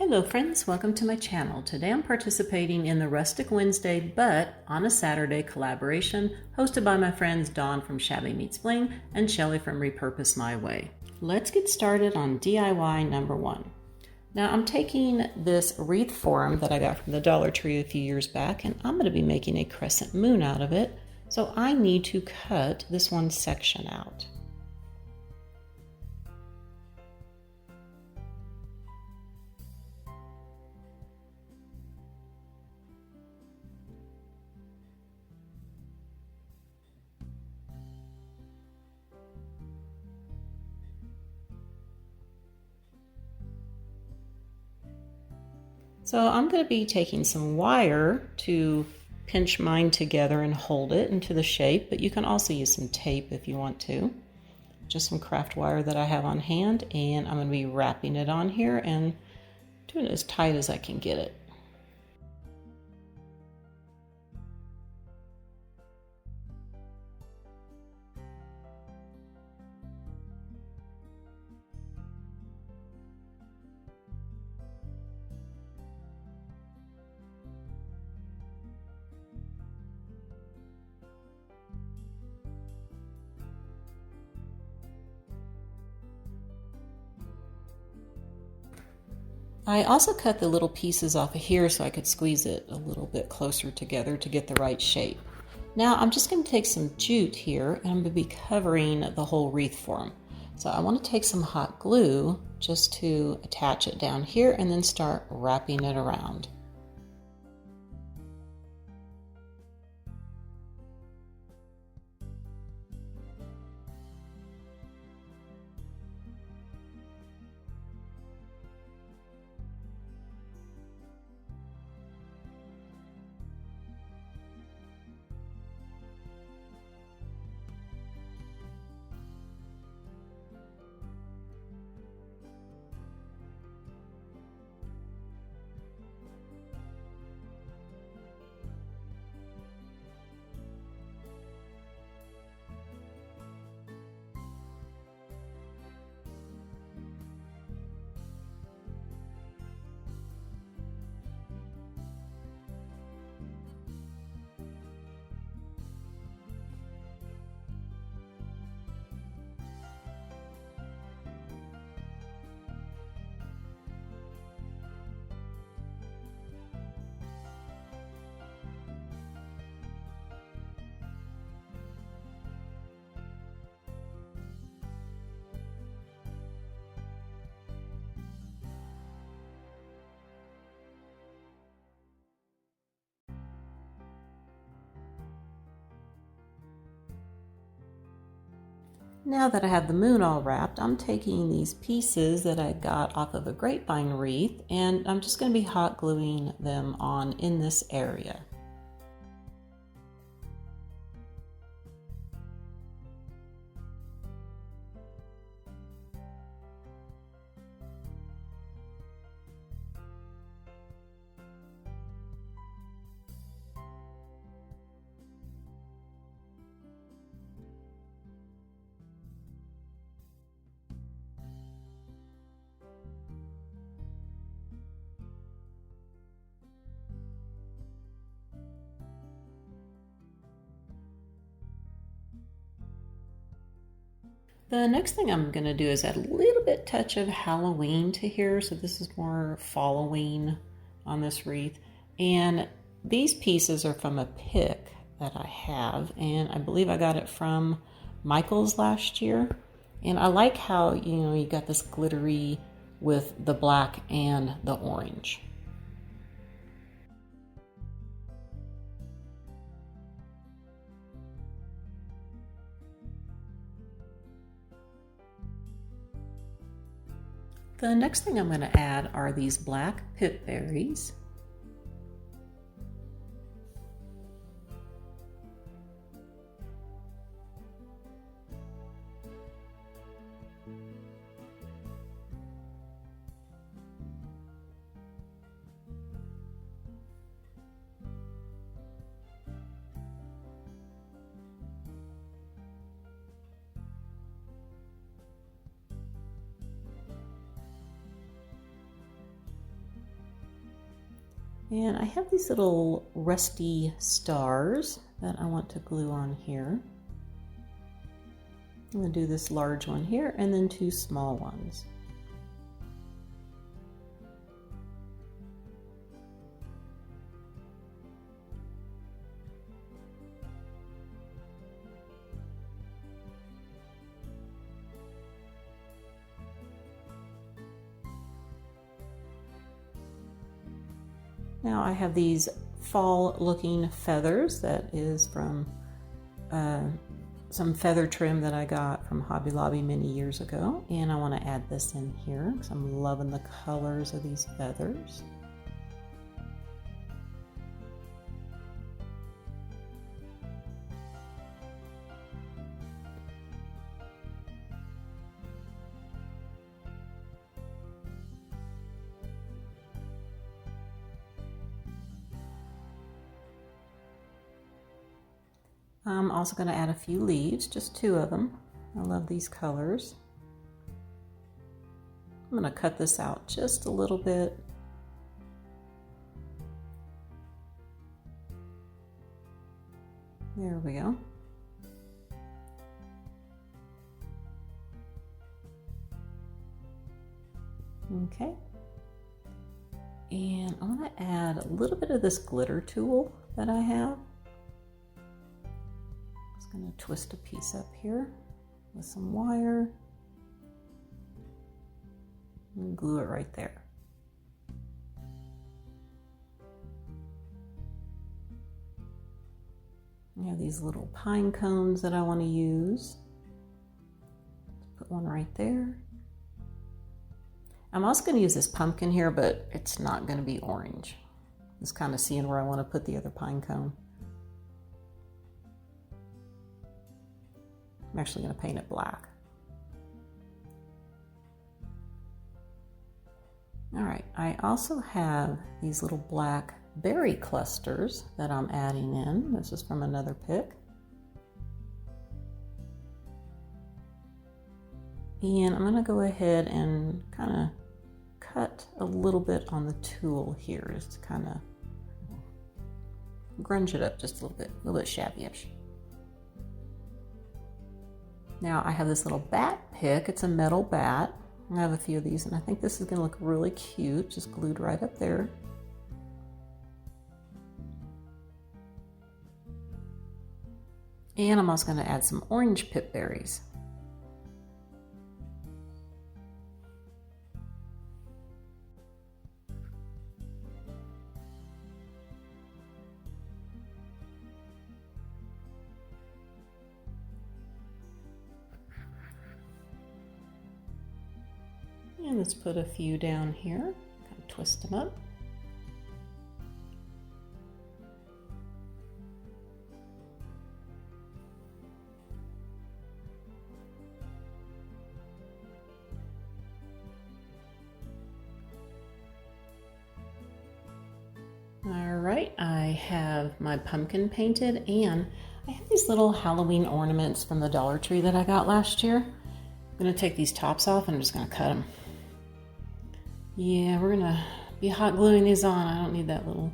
Hello friends, welcome to my channel. Today I'm participating in the Rustic Wednesday but on a Saturday collaboration hosted by my friends Dawn from Shabby Meets Bling and Shelly from Repurpose My Way. Let's get started on DIY number 1. Now I'm taking this wreath form that I got from the Dollar Tree a few years back and I'm going to be making a crescent moon out of it. So I need to cut this one section out. So I'm going to be taking some wire to pinch mine together and hold it into the shape, but you can also use some tape if you want to. Just some craft wire that I have on hand, and I'm going to be wrapping it on here and doing it as tight as I can get it. I also cut the little pieces off of here so I could squeeze it a little bit closer together to get the right shape. Now I'm just going to take some jute here and I'm going to be covering the whole wreath form. So I want to take some hot glue just to attach it down here and then start wrapping it around. Now that I have the moon all wrapped, I'm taking these pieces that I got off of a grapevine wreath and I'm just going to be hot gluing them on in this area. The next thing I'm going to do is add a little bit touch of Halloween to here. So this is more Halloween on this wreath. And these pieces are from a pick that I have. And I believe I got it from Michael's last year. And I like how, you got this glittery with the black and the orange. The next thing I'm going to add are these black pip berries. And I have these little rusty stars that I want to glue on here. I'm going to do this large one here and then 2 small ones. Now I have these fall looking feathers that is from some feather trim that I got from Hobby Lobby many years ago, and I want to add this in here because I'm loving the colors of these feathers. I'm also going to add a few leaves, just 2 of them. I love these colors. I'm going to cut this out just a little bit. There we go. Okay. And I'm going to add a little bit of this glitter tool that I have. Going to twist a piece up here with some wire and glue it right there. I have these little pine cones that I want to use. Put one right there. I'm also going to use this pumpkin here, but it's not going to be orange. Just kind of seeing where I want to put the other pine cone. I'm actually going to paint it black. All right, I also have these little black berry clusters that I'm adding in. This is from another pick. And I'm going to go ahead and kind of cut a little bit on the tool here, just to kind of grunge it up just a little bit shabby-ish. Now I have this little bat pick. It's a metal bat. I have a few of these, and I think this is going to look really cute, just glued right up there. And I'm also going to add some orange pip berries. And let's put a few down here, kind of twist them up. All right, I have my pumpkin painted, and I have these little Halloween ornaments from the Dollar Tree that I got last year. I'm gonna take these tops off and I'm just gonna cut them. Yeah, we're gonna be hot gluing these on. I don't need that little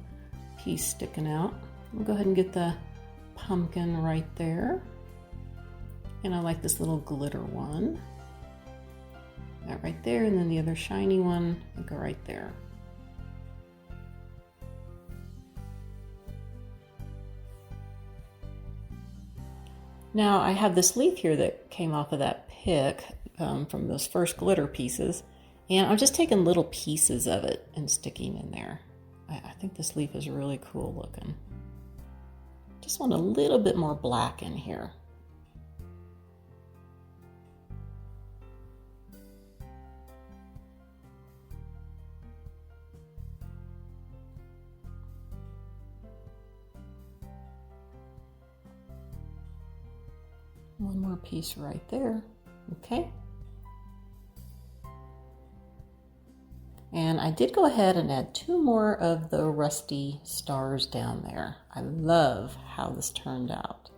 piece sticking out. We'll go ahead and get the pumpkin right there. And I like this little glitter one. That right there, and then the other shiny one will go right there. Now I have this leaf here that came off of that pick from those first glitter pieces. And I'm just taking little pieces of it and sticking in there. I think this leaf is really cool looking. Just want a little bit more black in here. One more piece right there. Okay. And I did go ahead and add 2 more of the rusty stars down there. I love how this turned out.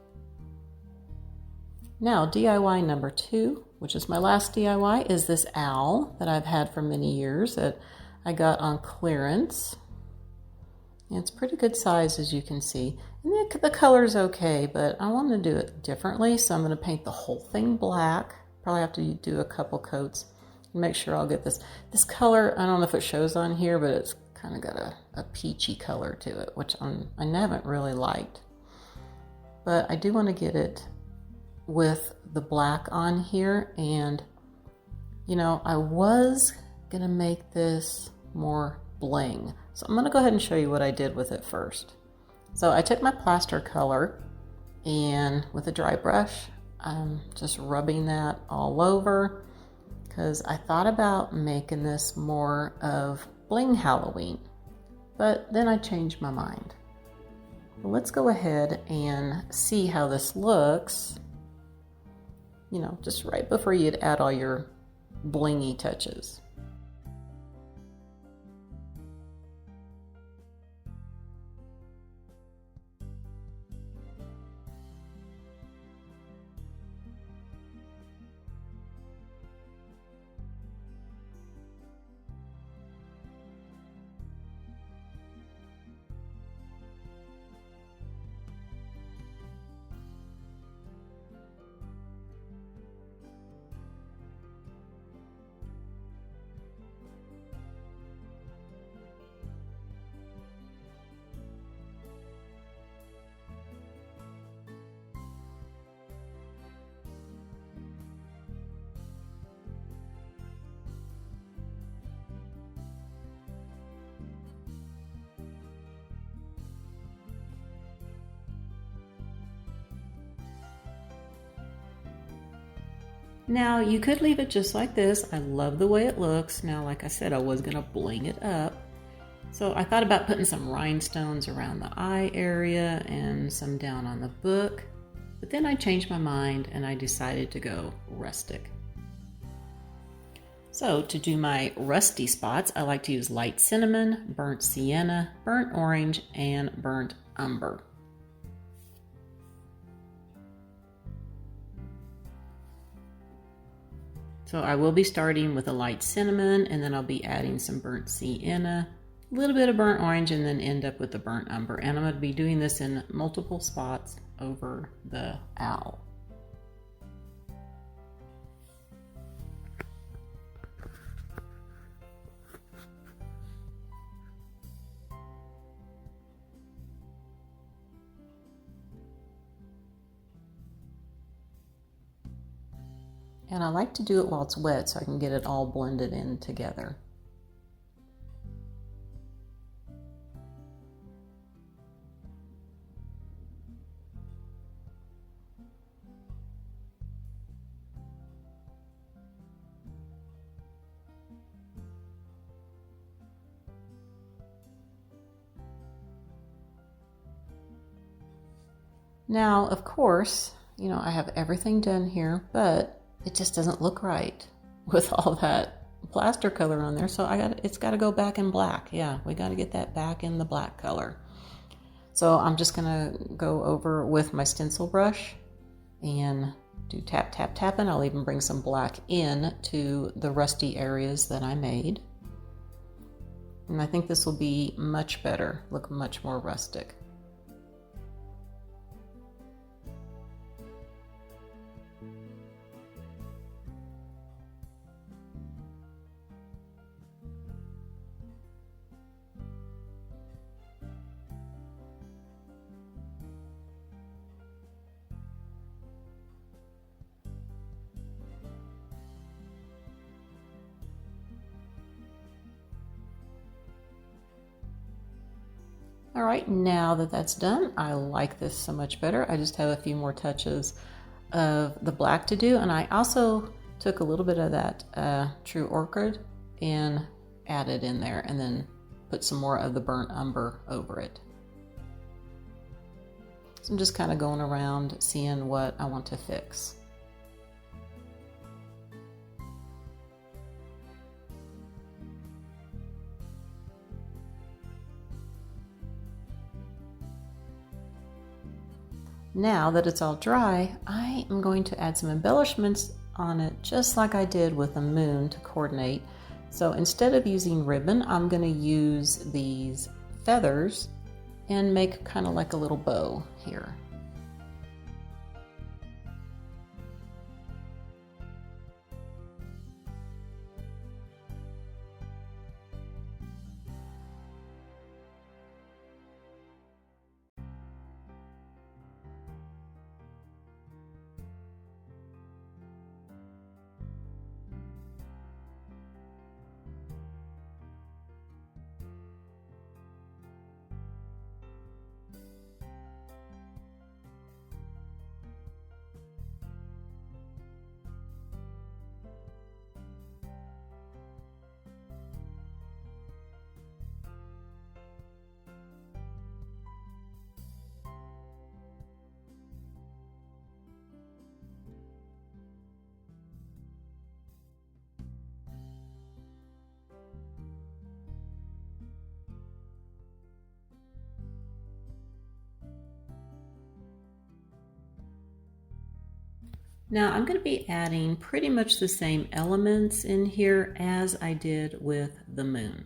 Now DIY number 2, which is my last DIY, is this owl that I've had for many years that I got on clearance. It's pretty good size, as you can see. And the color's okay, but I want to do it differently, so I'm going to paint the whole thing black. Probably have to do a couple coats and make sure I'll get this color. I don't know if it shows on here, but it's kind of got a peachy color to it, which I haven't really liked. But I do want to get it with the black on here, and you know, I was going to make this more bling. So I'm going to go ahead and show you what I did with it first. So I took my plaster color, and with a dry brush, I'm just rubbing that all over because I thought about making this more of bling Halloween, but then I changed my mind. Well, let's go ahead and see how this looks, you know, just right before you'd add all your blingy touches. Now you could leave it just like this. I love the way it looks. Now, like I said, I was gonna bling it up. So I thought about putting some rhinestones around the eye area and some down on the book, but then I changed my mind and I decided to go rustic. So to do my rusty spots, I like to use light cinnamon, burnt sienna, burnt orange, and burnt umber. So I will be starting with a light cinnamon, and then I'll be adding some burnt sienna, a little bit of burnt orange, and then end up with the burnt umber. And I'm going to be doing this in multiple spots over the owl. And I like to do it while it's wet so I can get it all blended in together. Now, of course, you know, I have everything done here, but it just doesn't look right with all that plaster color on there. So it's got to go back in black. Yeah, we got to get that back in the black color. So I'm just gonna go over with my stencil brush and do tap, tap, tap, and I'll even bring some black in to the rusty areas that I made. And I think this will be much better, look much more rustic. All right, now that that's done, I like this so much better. I just have a few more touches of the black to do, and I also took a little bit of that True Orchid and added in there, and then put some more of the burnt umber over it. So I'm just kind of going around seeing what I want to fix. Now that it's all dry, I am going to add some embellishments on it just like I did with the moon to coordinate. So instead of using ribbon, I'm going to use these feathers and make kind of like a little bow here. Now I'm going to be adding pretty much the same elements in here as I did with the moon.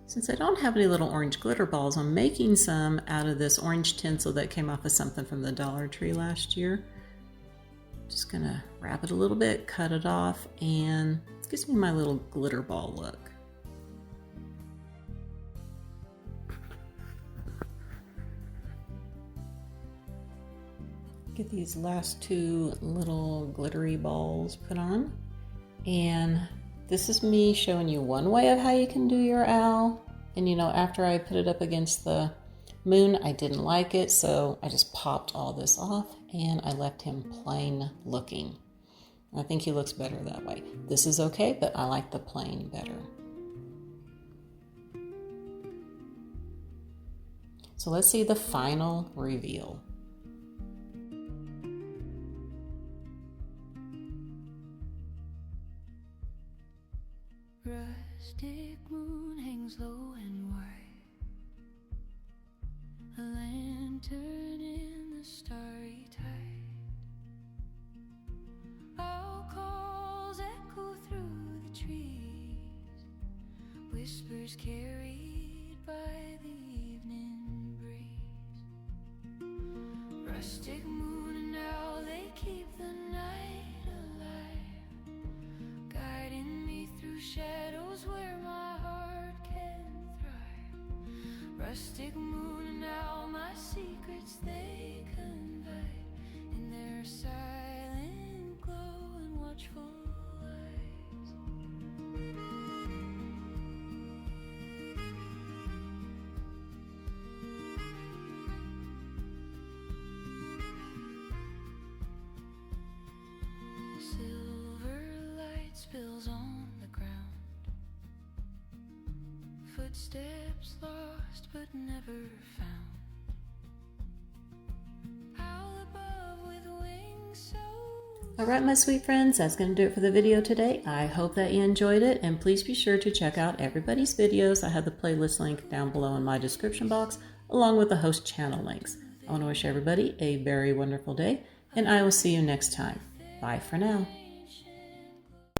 Since I don't have any little orange glitter balls, I'm making some out of this orange tinsel that came off of something from the Dollar Tree last year. Just gonna wrap it a little bit, cut it off, and it gives me my little glitter ball look. Get these last two little glittery balls put on, and this is me showing you one way of how you can do your owl. And you know, after I put it up against the moon, I didn't like it, so I just popped all this off and I left him plain looking. I think he looks better that way. This is okay, but I like the plain better. So let's see the final reveal. Rustic moon hangs low and white, a lantern in the starry tide. All calls echo through the trees, whispers carried by the evening breeze. Rustic moon and owl, they keep the night alive, guiding me through shadows where my heart can thrive. Rustic moon and owl, my secrets they confide in their silent glow and watchful eyes. Silver light spills on the ground, footsteps lost but never found. Owl above with wings so... Alright my sweet friends, that's going to do it for the video today. I hope that you enjoyed it, and please be sure to check out everybody's videos. I have the playlist link down below in my description box, along with the host channel links. I want to wish everybody a very wonderful day, and I will see you next time. Bye for now.